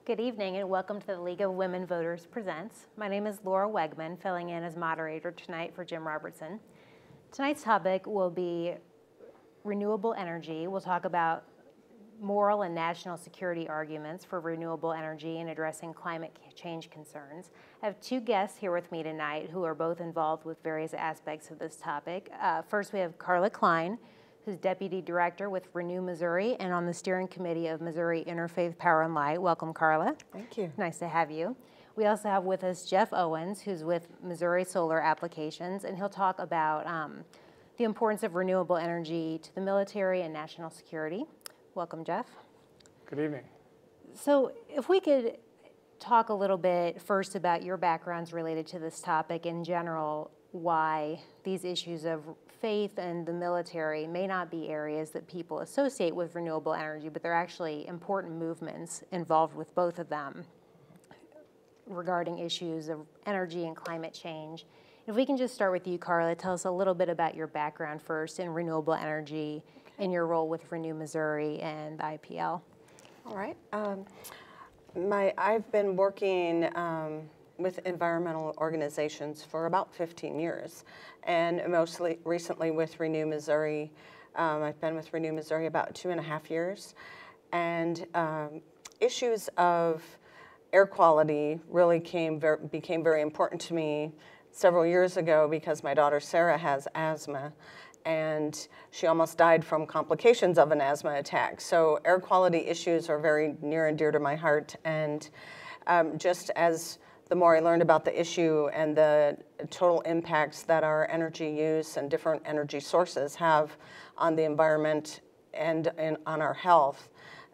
Good evening and welcome to the League of Women Voters Presents. My name is Laura Wegman, filling in as moderator tonight for Jim Robertson. Tonight's topic will be renewable energy. We'll talk about moral and national security arguments for renewable energy and addressing climate change concerns. I have two guests here with me tonight who are both involved with various aspects of this topic. First, we have Carla Klein, who's Deputy Director with Renew Missouri and on the steering committee of Missouri Interfaith Power and Light. Welcome, Carla. Thank you. Nice to have you. We also have with us Jeff Owens, who's with Missouri Solar Applications, and he'll talk about the importance of renewable energy to the military and national security. Welcome, Jeff. Good evening. So if we could talk a little bit first about your backgrounds related to this topic in general, why these issues of faith and the military may not be areas that people associate with renewable energy, but they're actually important movements involved with both of them regarding issues of energy and climate change. If we can just start with you, Carla, tell us a little bit about your background first in renewable energy and your role with Renew Missouri and the IPL. All right. I've been working with environmental organizations for about 15 years, and mostly recently with Renew Missouri. I've been with Renew Missouri about 2.5 years, and issues of air quality really became very important to me several years ago because my daughter Sarah has asthma, and she almost died from complications of an asthma attack. So air quality issues are very near and dear to my heart, and just as the more I learned about the issue and the total impacts that our energy use and different energy sources have on the environment and on our health,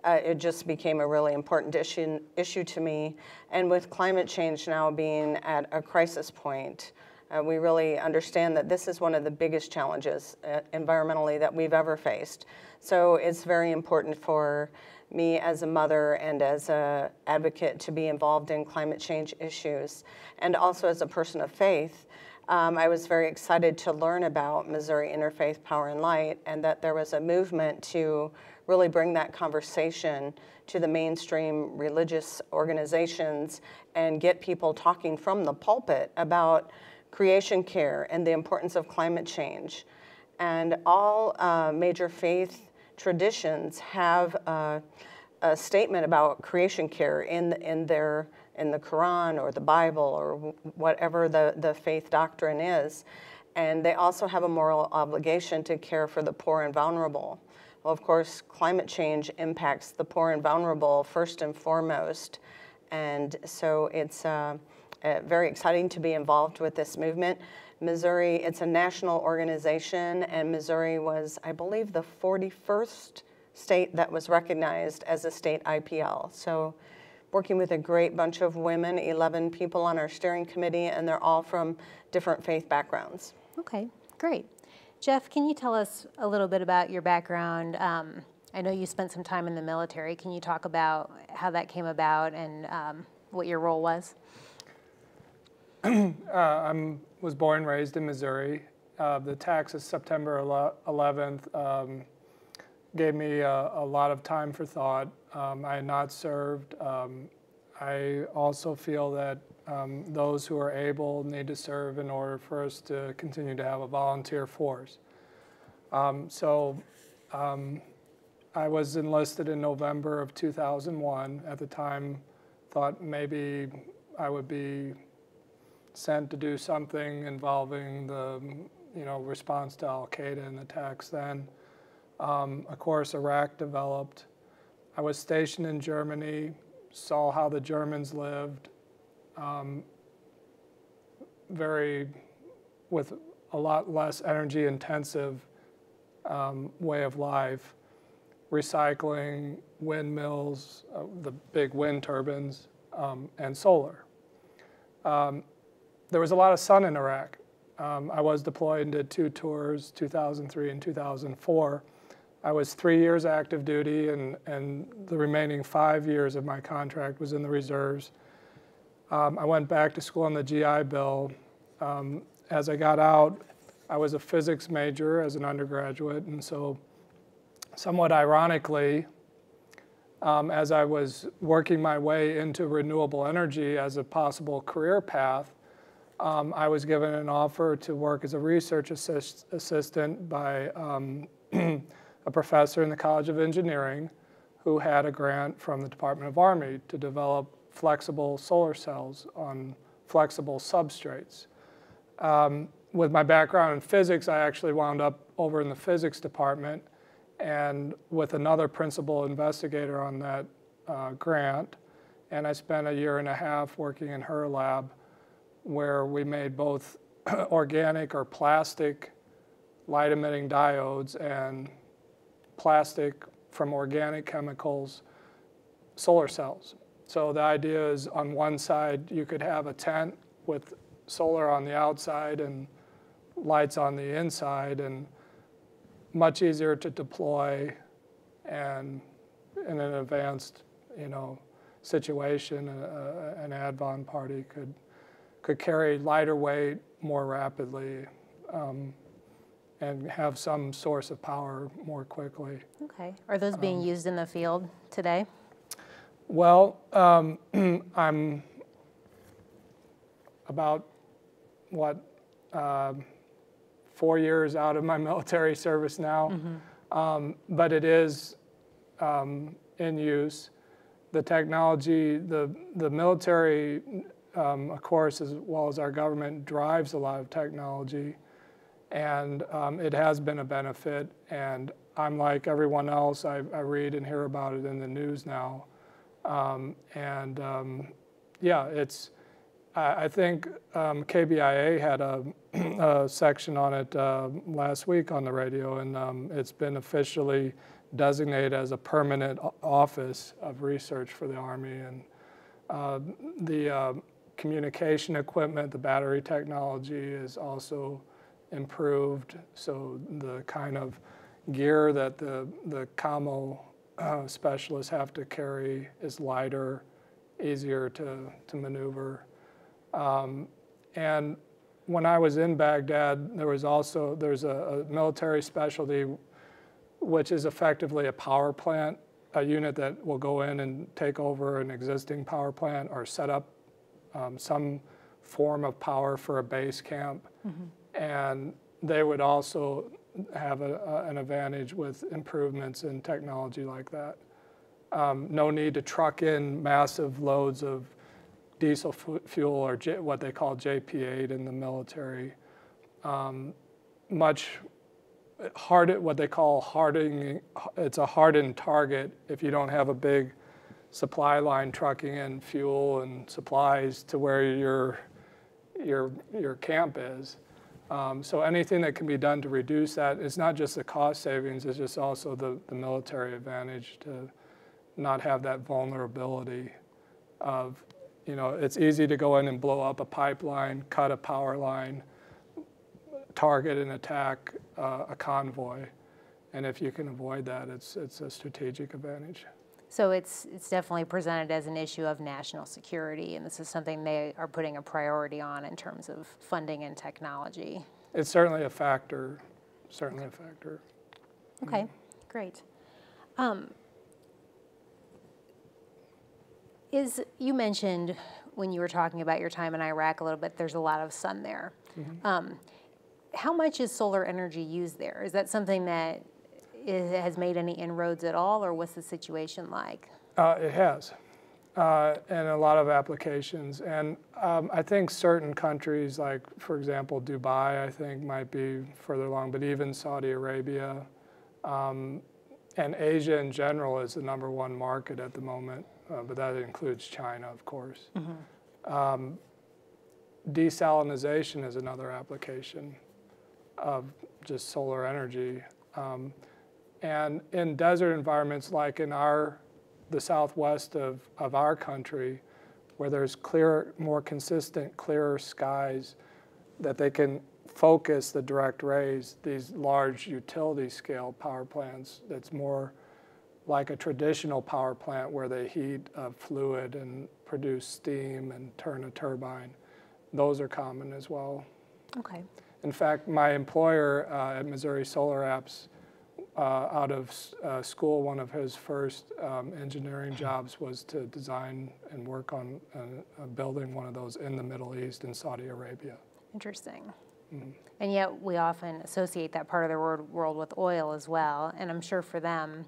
it just became a really important issue to me. And with climate change now being at a crisis point, we really understand that this is one of the biggest challenges environmentally that we've ever faced. So it's very important for me as a mother and as an advocate to be involved in climate change issues. And also as a person of faith, I was very excited to learn about Missouri Interfaith Power and Light and that there was a movement to really bring that conversation to the mainstream religious organizations and get people talking from the pulpit about creation care and the importance of climate change. And all major faith traditions have a statement about creation care in the Quran or the Bible or whatever the faith doctrine is. And they also have a moral obligation to care for the poor and vulnerable. Well, of course, climate change impacts the poor and vulnerable first and foremost. And so it's very exciting to be involved with this movement. Missouri, it's a national organization, and Missouri was, I believe, the 41st state that was recognized as a state IPL. So working with a great bunch of women, 11 people on our steering committee, and they're all from different faith backgrounds. Okay, great. Jeff, can you tell us a little bit about your background? I know you spent some time in the military. Can you talk about how that came about and what your role was? I was born and raised in Missouri. The attacks of September 11th gave me a lot of time for thought. I had not served. I also feel that those who are able need to serve in order for us to continue to have a volunteer force. So I was enlisted in November of 2001. At the time, thought maybe I would be sent to do something involving the response to Al-Qaeda and attacks then. Of course, Iraq developed. I was stationed in Germany, saw how the Germans lived, with a lot less energy intensive way of life, recycling, windmills, the big wind turbines, and solar. There was a lot of sun in Iraq. I was deployed and did 2 tours, 2003 and 2004. I was 3 years active duty, and the remaining 5 years of my contract was in the reserves. I went back to school on the GI Bill. As I got out, I was a physics major as an undergraduate, and so somewhat ironically, As I was working my way into renewable energy as a possible career path, I was given an offer to work as a research assistant by a professor in the College of Engineering who had a grant from the Department of Army to develop flexible solar cells on flexible substrates. With my background in physics, I actually wound up over in the physics department and with another principal investigator on that grant. And I spent 1.5 years working in her lab where we made both organic or plastic light-emitting diodes and plastic from organic chemicals solar cells. So the idea is on one side you could have a tent with solar on the outside and lights on the inside, and much easier to deploy, and in an advanced situation, an Advon party could carry lighter weight more rapidly and have some source of power more quickly. Okay. Are those being used in the field today? Well, I'm about, 4 years out of my military service now, but it is in use. The technology, the military, of course, as well as our government, drives a lot of technology, and it has been a benefit. And I'm like everyone else, I read and hear about it in the news now. Yeah, I think KBIA had a section on it last week on the radio, and it's been officially designated as a permanent office of research for the Army. And the communication equipment, the battery technology is also improved. So the kind of gear that the commo specialists have to carry is lighter, easier to maneuver. And when I was in Baghdad, there's a military specialty which is effectively a power plant, a unit that will go in and take over an existing power plant or set up some form of power for a base camp. And they would also have an advantage with improvements in technology like that. No need to truck in massive loads of diesel fuel or what they call JP8 in the military. Much what they call hardening, it's a hardened target if you don't have a big supply line trucking in fuel and supplies to where your camp is. So anything that can be done to reduce that, it's not just the cost savings, it's just also the military advantage to not have that vulnerability of, it's easy to go in and blow up a pipeline, cut a power line, target and attack a convoy. And if you can avoid that, it's a strategic advantage. So it's definitely presented as an issue of national security, and this is something they are putting a priority on in terms of funding and technology. It's certainly a factor, Okay, great. You mentioned when you were talking about your time in Iraq a little bit, there's a lot of sun there. How much is solar energy used there? Is that something that has made any inroads at all, or what's the situation like? It has, in a lot of applications. And I think certain countries, like, for example, Dubai, I think might be further along, but even Saudi Arabia and Asia in general is the #1 market at the moment, but that includes China, of course. Desalinization is another application of just solar energy. And in desert environments like in the southwest of our country, where there's more consistent, clearer skies, that they can focus the direct rays, these large utility scale power plants, that's more like a traditional power plant where they heat a fluid and produce steam and turn a turbine. Those are common as well. Okay. In fact, my employer at Missouri Solar Apps out of school, one of his first engineering jobs was to design and work on building one of those in the Middle East in Saudi Arabia. Interesting. And yet we often associate that part of the world with oil as well, and I'm sure for them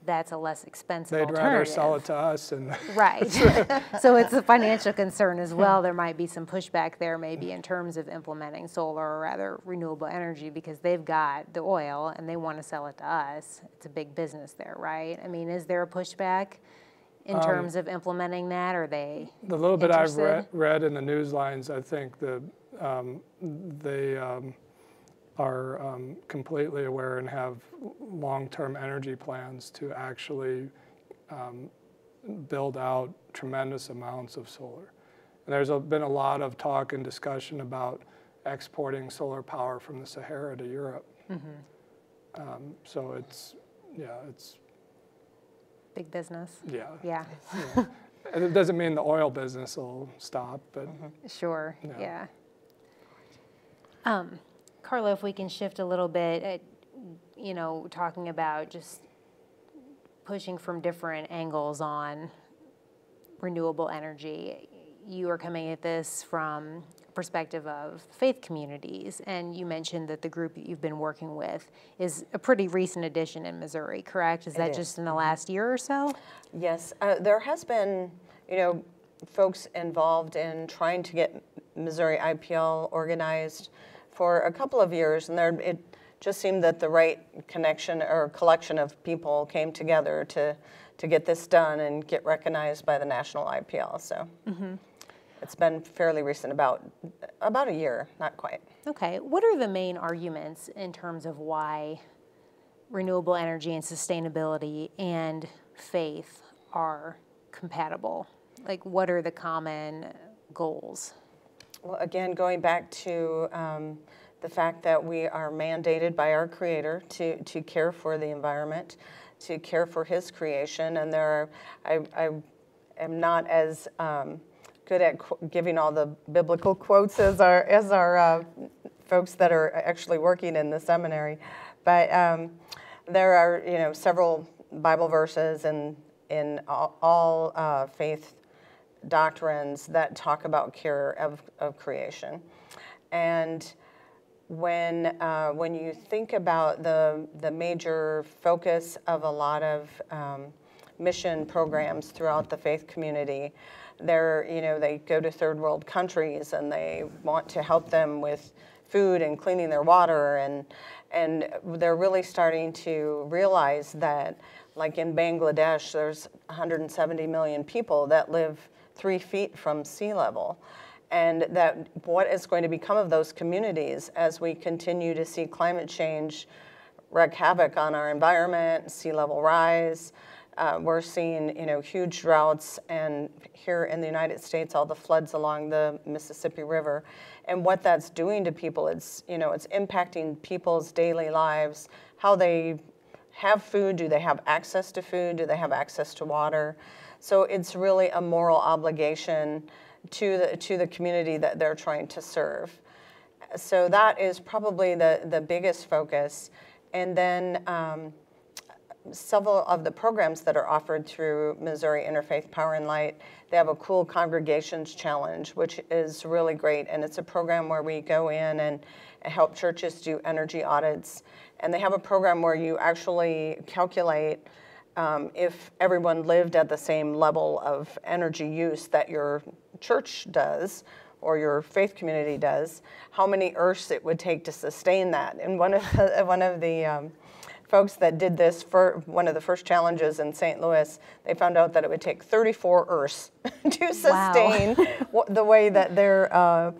that's a less expensive They'd alternative. rather sell it to us. And right. So it's a financial concern as well. There might be some pushback there maybe in terms of implementing solar or rather renewable energy because they've got the oil and they want to sell it to us. It's a big business there, right? I mean, is there a pushback in terms of implementing that? Are they the little bit interested? I've read in the news lines, I think they are completely aware and have long-term energy plans to actually build out tremendous amounts of solar. And there's been a lot of talk and discussion about exporting solar power from the Sahara to Europe. So it's Big business. yeah. Yeah. And it doesn't mean the oil business will stop, but Sure. No. Yeah. Carla, if we can shift a little bit, talking about just pushing from different angles on renewable energy. You are coming at this from a perspective of faith communities, and you mentioned that the group that you've been working with is a pretty recent addition in Missouri, correct? Is that just in the last year or so? Yes, there has been, folks involved in trying to get Missouri IPL organized for a couple of years, and it just seemed that the right connection or collection of people came together to get this done and get recognized by the national IPL. So it's been fairly recent, about a year, not quite. Okay, what are the main arguments in terms of why renewable energy and sustainability and faith are compatible? Like, what are the common goals? Well, again, going back to the fact that we are mandated by our Creator to care for the environment, to care for His creation, and I am not as good at giving all the biblical quotes as our folks that are actually working in the seminary, but there are several Bible verses in all faith doctrines that talk about care of creation. And when you think about the major focus of a lot of mission programs throughout the faith community, they go to third world countries and they want to help them with food and cleaning their water, and they're really starting to realize that, like in Bangladesh, there's 170 million people that live 3 feet from sea level, and that what is going to become of those communities as we continue to see climate change wreak havoc on our environment, sea level rise. We're seeing huge droughts, and here in the United States, all the floods along the Mississippi River, and what that's doing to people. It's impacting people's daily lives, how they have food. Do they have access to food? Do they have access to water? So it's really a moral obligation to the community that they're trying to serve. So that is probably the biggest focus. And then several of the programs that are offered through Missouri Interfaith Power and Light, they have a cool congregations challenge, which is really great. And it's a program where we go in and help churches do energy audits. And they have a program where you actually calculate if everyone lived at the same level of energy use that your church does or your faith community does, how many earths it would take to sustain that. And one of the folks that did this for one of the first challenges in St. Louis, they found out that it would take 34 earths to sustain the way that their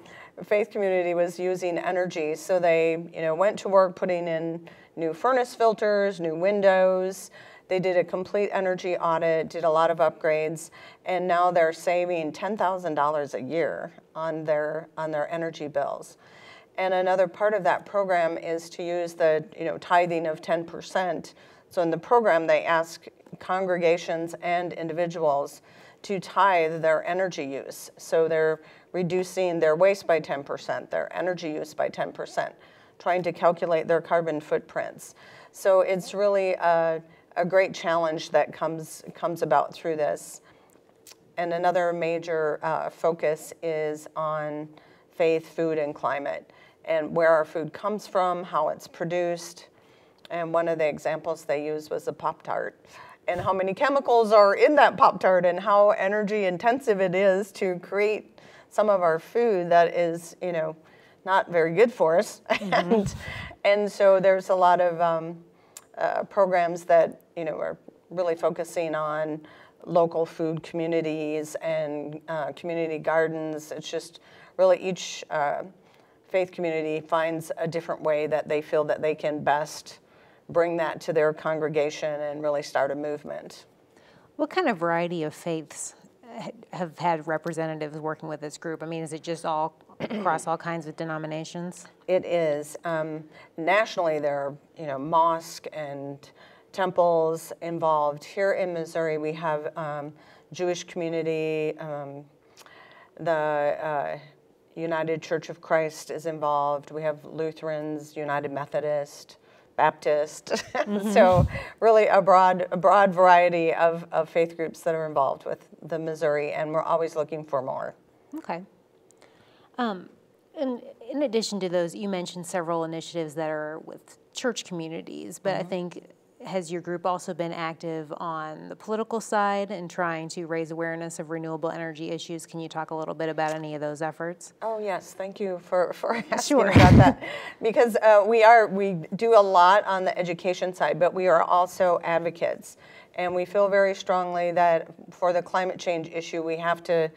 faith community was using energy. So they went to work putting in new furnace filters, new windows. They did a complete energy audit, did a lot of upgrades, and now they're saving $10,000 a year on their energy bills. And another part of that program is to use the tithing of 10%. So in the program, they ask congregations and individuals to tithe their energy use. So they're reducing their waste by 10%, their energy use by 10%. trying to calculate their carbon footprints. So it's really a great challenge that comes about through this. And another major focus is on faith, food, and climate, and where our food comes from, how it's produced. And one of the examples they used was a Pop-Tart, and how many chemicals are in that Pop-Tart, and how energy intensive it is to create some of our food that is, not very good for us. And so there's a lot of programs that, are really focusing on local food communities and community gardens. It's just really each faith community finds a different way that they feel that they can best bring that to their congregation and really start a movement. What kind of variety of faiths have had representatives working with this group? I mean, is it just all across all kinds of denominations? It is. Nationally, there are mosque and temples involved. Here in Missouri, we have Jewish community. The United Church of Christ is involved. We have Lutherans, United Methodist, Baptist. So really a broad variety of faith groups that are involved with the Missouri, and we're always looking for more. Okay. And in addition to those, you mentioned several initiatives that are with church communities, but I think, has your group also been active on the political side and trying to raise awareness of renewable energy issues? Can you talk a little bit about any of those efforts? Oh yes, thank you for asking about that. Because we do a lot on the education side, but we are also advocates. And we feel very strongly that for the climate change issue, we have to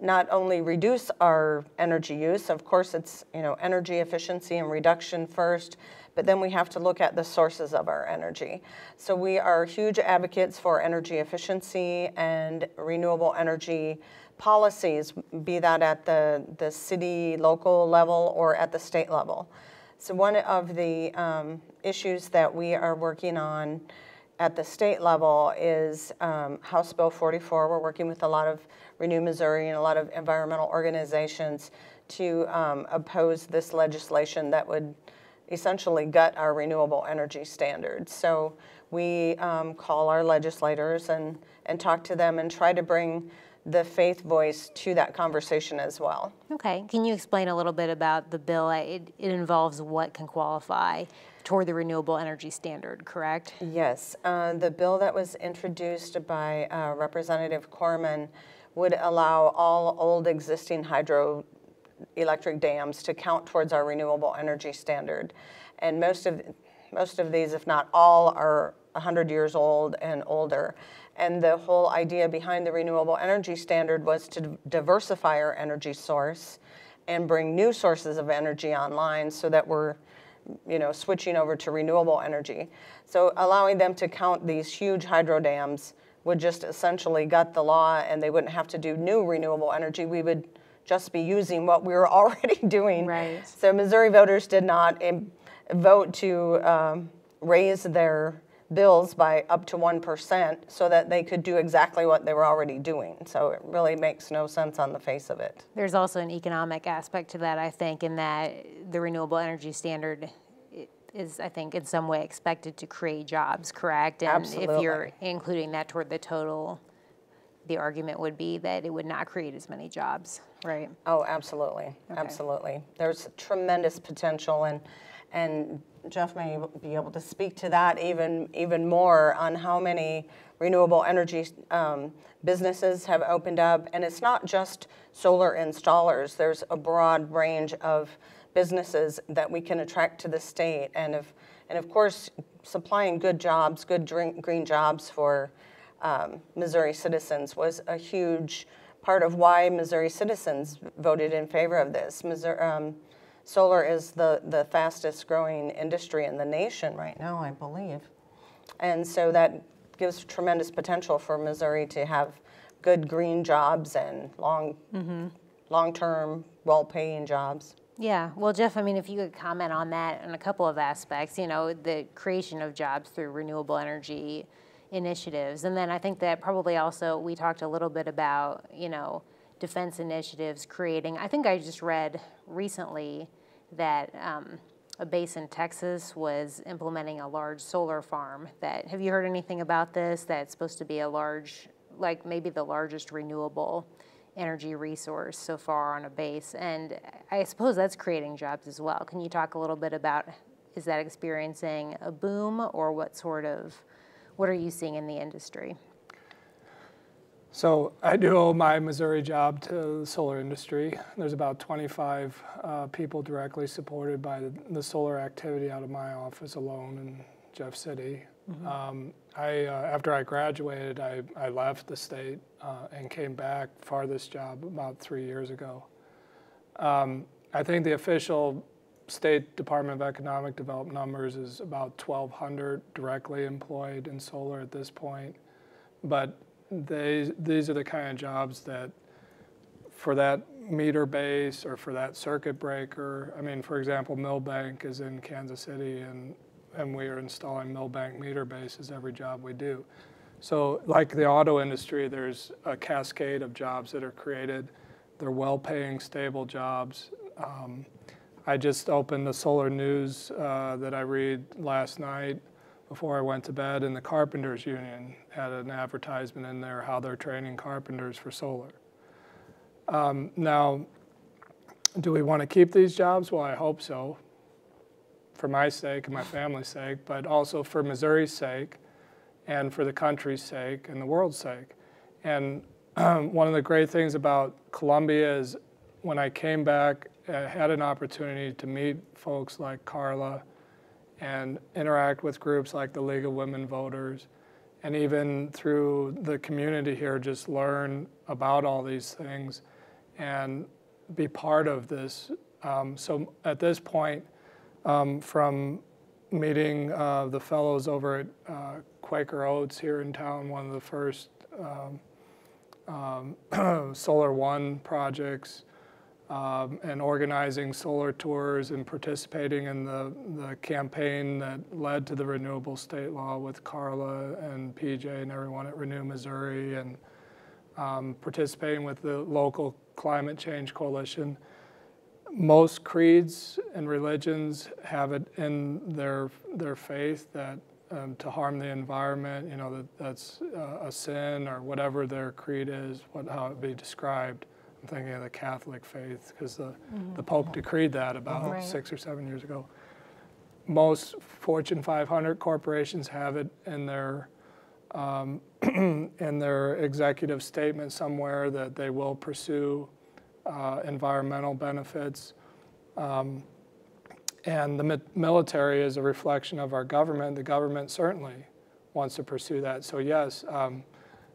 not only reduce our energy use, of course it's energy efficiency and reduction first, but then we have to look at the sources of our energy. So we are huge advocates for energy efficiency and renewable energy policies, be that at the city, local level, or at the state level. So one of the issues that we are working on at the state level is House Bill 44. We're working with a lot of Renew Missouri and a lot of environmental organizations to oppose this legislation that would essentially gut our renewable energy standards. So we call our legislators and talk to them and try to bring the faith voice to that conversation as well. Okay. Can you explain a little bit about the bill? It involves what can qualify toward the renewable energy standard, correct? Yes. The bill that was introduced by Representative Corman would allow all old existing hydroelectric dams to count towards our renewable energy standard. And most of these, if not all, are 100 years old and older. And the whole idea behind the renewable energy standard was to diversify our energy source and bring new sources of energy online so that we're switching over to renewable energy. So allowing them to count these huge hydro dams would just essentially gut the law, and they wouldn't have to do new renewable energy. We would just be using what we were already doing. Right. So Missouri voters did not vote to raise their bills by up to 1% so that they could do exactly what they were already doing. So it really makes no sense on the face of it. There's also an economic aspect to that, I think, in that the renewable energy standard is, I think, in some way expected to create jobs, correct? And Absolutely. if you're including that toward the total, the argument would be that it would not create as many jobs, right? Oh, absolutely, Okay. absolutely. There's tremendous potential, and Jeff may be able to speak to that even more on how many renewable energy businesses have opened up. And it's not just solar installers. There's a broad range of businesses that we can attract to the state, and of course supplying good jobs, good green jobs for Missouri citizens was a huge part of why Missouri citizens voted in favor of this. Solar is the fastest growing industry in the nation right now, I believe, and so that gives tremendous potential for Missouri to have good green jobs and long-term, well-paying jobs. Yeah, well, Jeff, I mean, if you could comment on that in a couple of aspects, the creation of jobs through renewable energy initiatives. And then I think that probably also we talked a little bit about, defense initiatives creating. I think I just read recently that a base in Texas was implementing a large solar farm. Have you heard anything about this? That's supposed to be a large, like maybe the largest renewable energy resource so far on a base. And I suppose that's creating jobs as well. Can you talk a little bit about, is that experiencing a boom, or what are you seeing in the industry? So I do owe my Missouri job to the solar industry. There's about 25 people directly supported by the solar activity out of my office alone in Jeff City. Mm-hmm. After I graduated, I left the state and came back for this job about 3 years ago. I think the official State Department of Economic Development numbers is about 1,200 directly employed in solar at this point. But these are the kind of jobs that, for that meter base or for that circuit breaker, I mean, for example, Millbank is in Kansas City, and we are installing Millbank meter bases every job we do. So like the auto industry, there's a cascade of jobs that are created. They're well-paying, stable jobs. I just opened the solar news that I read last night before I went to bed, and the Carpenters Union had an advertisement in there how they're training carpenters for solar. Now, do we want to keep these jobs? Well, I hope so, for my sake and my family's sake, but also for Missouri's sake and for the country's sake and the world's sake. And one of the great things about Columbia is when I came back, I had an opportunity to meet folks like Carla and interact with groups like the League of Women Voters, and even through the community here, just learn about all these things and be part of this. So at this point, from meeting the fellows over at Quaker Oats here in town, one of the first Solar One projects, and organizing solar tours and participating in the campaign that led to the renewable state law with Carla and PJ and everyone at Renew Missouri, and participating with the local climate change coalition. Most creeds and religions have it in their faith that to harm the environment, that's a sin, or whatever their creed is, how it be described. I'm thinking of the Catholic faith, because the Pope decreed that about 6 or 7 years ago. Most Fortune 500 corporations have it in their executive statement somewhere that they will pursue environmental benefits. And the military is a reflection of our government. The government certainly wants to pursue that. So yes,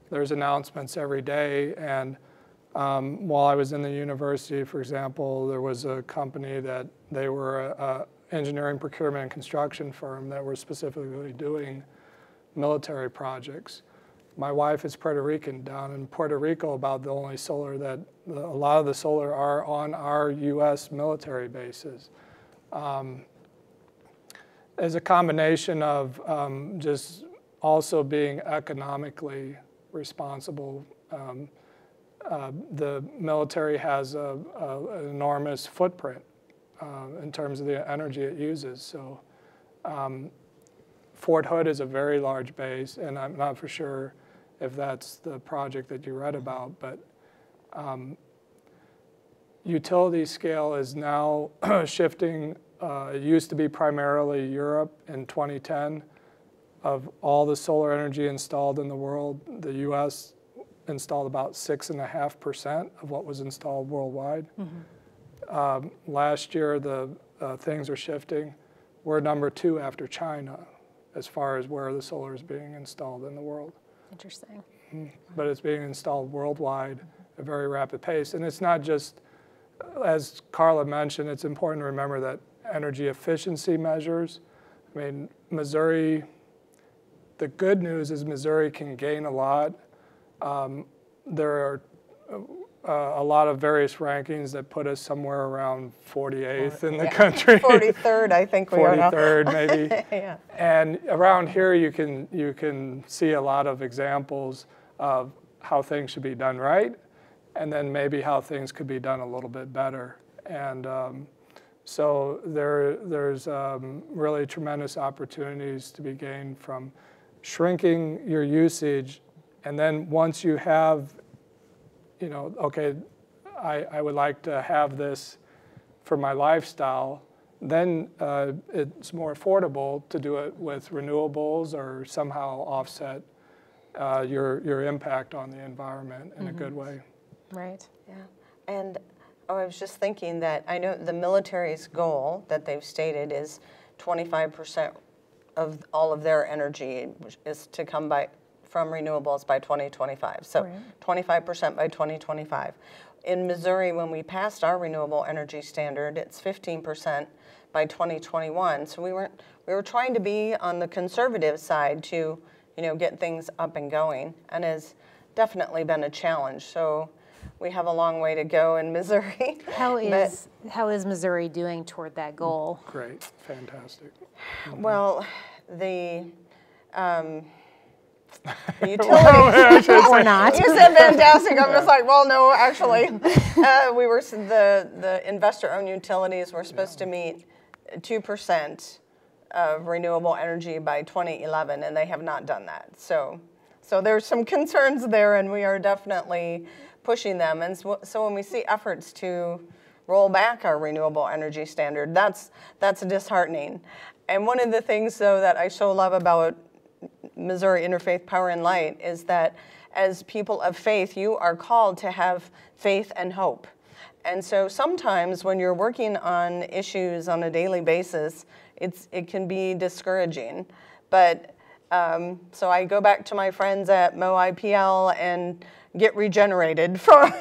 there's announcements every day. And while I was in the university, for example, there was a company that they were a engineering, procurement, and construction firm that were specifically doing military projects. My wife is Puerto Rican. Down in Puerto Rico, about the only solar that, a lot of the solar are on our U.S. military bases. As a combination of just also being economically responsible. The military has an enormous footprint in terms of the energy it uses. So Fort Hood is a very large base, and I'm not for sure if that's the project that you read about, but utility scale is now shifting. It used to be primarily Europe in 2010. Of all the solar energy installed in the world, the U.S. installed about 6.5% of what was installed worldwide. Mm-hmm. Last year, things are shifting. We're number 2 after China as far as where the solar is being installed in the world. Interesting. Mm-hmm. But it's being installed worldwide at a very rapid pace. And it's not just, as Carla mentioned, it's important to remember that energy efficiency measures. I mean, Missouri, the good news is Missouri can gain a lot. There are a lot of various rankings that put us somewhere around 48th in the country. 43rd, I think we are now. 43rd, maybe. Yeah. And around here, you can see a lot of examples of how things should be done right, and then maybe how things could be done a little bit better. And So there's really tremendous opportunities to be gained from shrinking your usage, and then once you have, okay, I would like to have this for my lifestyle, then it's more affordable to do it with renewables or somehow offset your impact on the environment in a good way. Right. Yeah. And I was just thinking that I know the military's goal that they've stated is 25% of all of their energy is to come from renewables by 2025. So 25% by 2025. In Missouri, when we passed our renewable energy standard, it's 15% by 2021. So we were trying to be on the conservative side to, get things up and going, and has definitely been a challenge. So we have a long way to go in Missouri. How is Missouri doing toward that goal? Great, fantastic. Well, the utility or not. You said fantastic. I'm just like, well, no, actually, the investor-owned utilities were supposed to meet 2% of renewable energy by 2011, and they have not done that. So there's some concerns there, and we are definitely pushing them. And so when we see efforts to roll back our renewable energy standard, that's disheartening. And one of the things, though, that I so love about Missouri Interfaith Power and Light is that as people of faith, you are called to have faith and hope. And so sometimes when you're working on issues on a daily basis, it can be discouraging. But so I go back to my friends at MoIPL and get regenerated for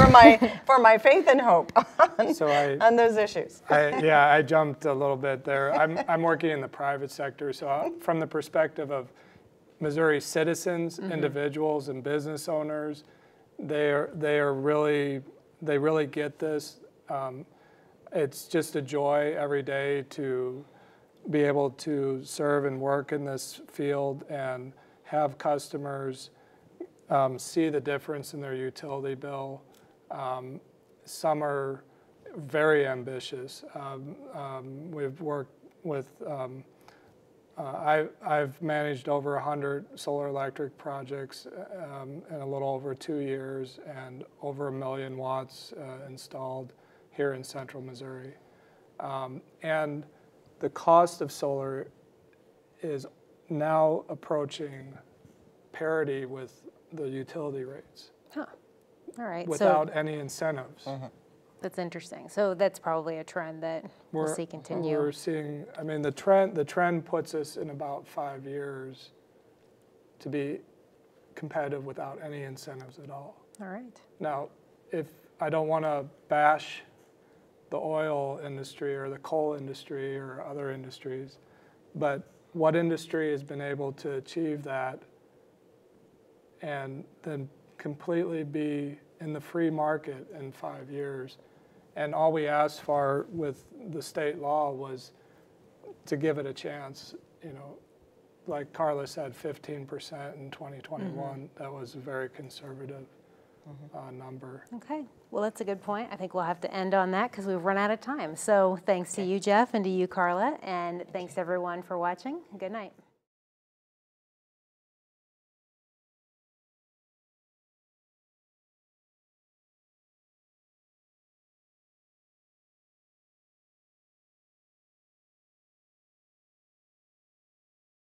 my faith and hope on those issues. I jumped a little bit there. I'm working in the private sector, so from the perspective of Missouri citizens, individuals, and business owners, they really get this. It's just a joy every day to be able to serve and work in this field and have customers see the difference in their utility bill. Some are very ambitious. We've worked with, I've managed over 100 solar electric projects in a little over 2 years, and over 1 million watts installed here in central Missouri. And the cost of solar is now approaching parity with the utility rates. Huh. All right. Without any incentives. That's interesting. So that's probably a trend that we'll see continue. We're seeing, I mean, the trend puts us in about 5 years to be competitive without any incentives at all. All right. Now, if I don't want to bash the oil industry or the coal industry or other industries, but what industry has been able to achieve that and then completely be in the free market in 5 years? And all we asked for with the state law was to give it a chance. Like Carla said, 15% in 2021. That was a very conservative number. Okay, well, that's a good point. I think we'll have to end on that because we've run out of time. So thanks to you, Jeff, and to you, Carla, and thanks everyone for watching. Good night.